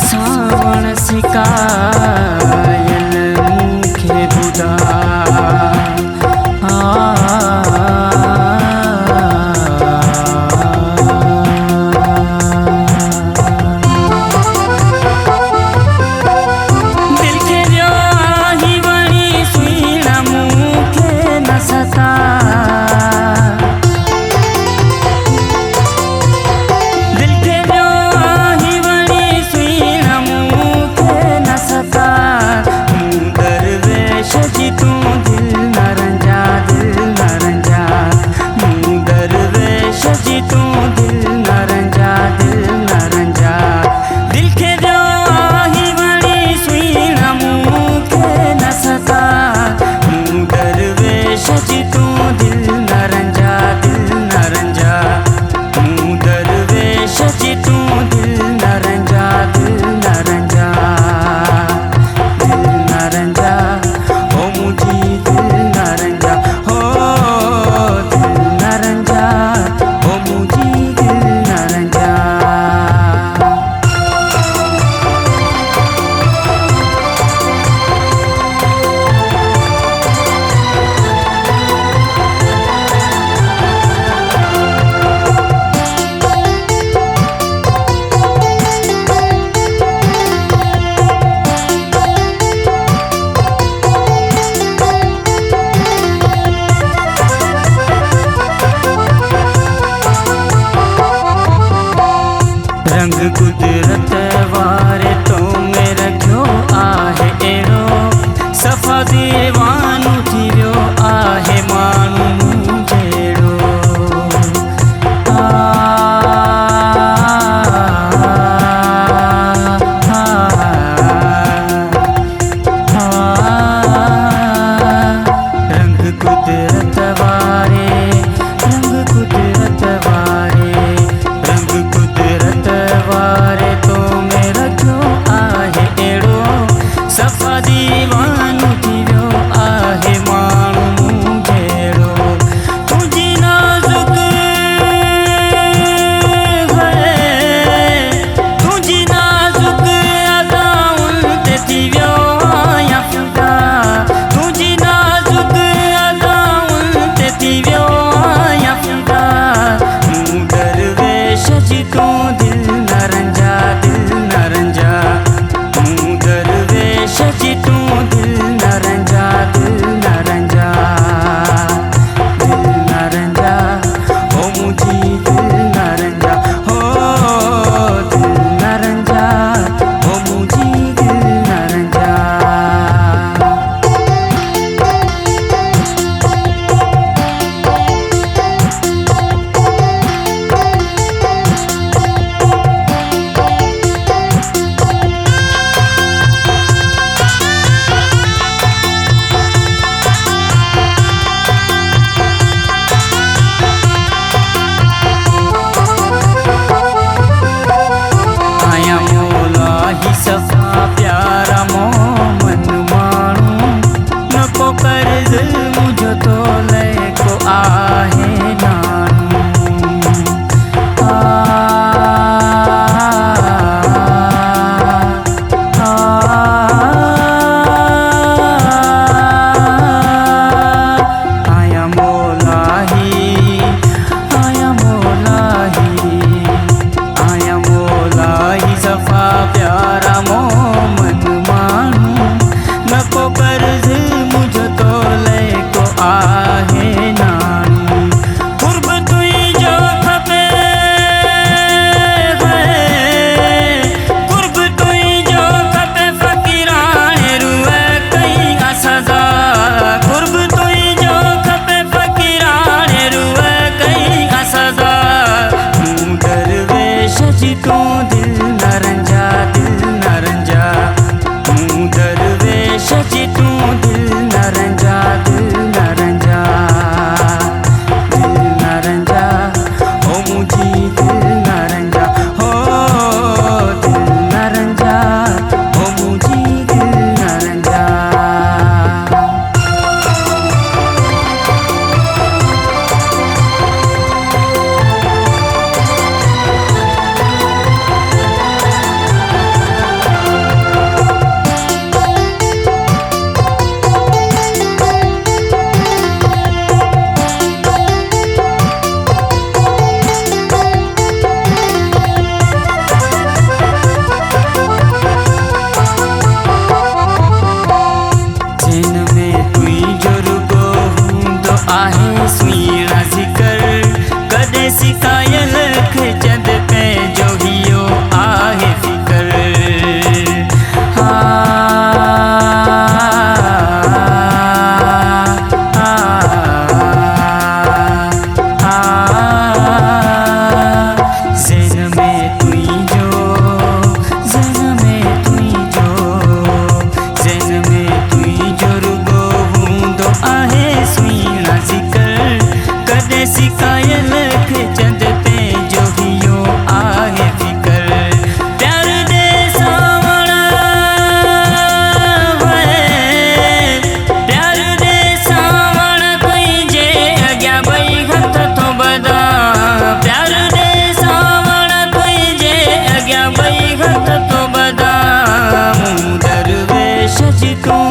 सावण सिकायल मूंखे ॿुधा रंग कुदरत वारे तो में रखियो आहे अहिड़ो सफ़ा दीवानो थी वियो आहे माण्हू मूं जहिड़ो रंग कुदरत वारे तो में रखियो आहे अहिड़ो सफ़ा दीवानो थी वियो आहे माण्हू मूं जहिड़ो तुंहिंजी नाज़ुक अदाउनि ते थी वियो आहियां फिदा तुंहिंजी नाज़ुक अदाउनि ते थी वियो आहियां फिदा मूं दरवेश जी तूं दिल न रंजा मूं दरवेश जी तूं दिल न रंजा ओ मुझी दिल न रंजा हो दिल न रंजा ओ मुझी दिल न रंजा सफ़ा प्यारा मोमन माण्हू न को कर्ज़ मुंहिंजो तो लए को आहे नाणू आया मोलाही सफ़ा प्यारा मोमन माण्हू न को कर्ज़ मुंहिंजो तो लए को आहे नाणू क़ुर्ब तुंहिंजो खपे फ़क़ीराणे रूह कई सज़ा क़ुर्ब तुंहिंजो खपे फ़क़ीराणे रूह कई सज़ा मूं दरवेश जी तूं दिल न रंजा मूं दरवेश जी तूं दिल न रंजा ओ मुझी दिल न रंजा हो दिल न रंजा ओ मुझी दिल न रंजा सिकायल खे चंद पे जो हियो आहे फिकर। सिकायल खे चंद पे जो हियो आहे फिकर। प्यार दे सावण प्यार दे सावण कोई जे अग्या भई हथ तो बदा। प्यार दे सावण कोई जे अग्या भई हथ तो बदा। मूं दरवेश जी तूं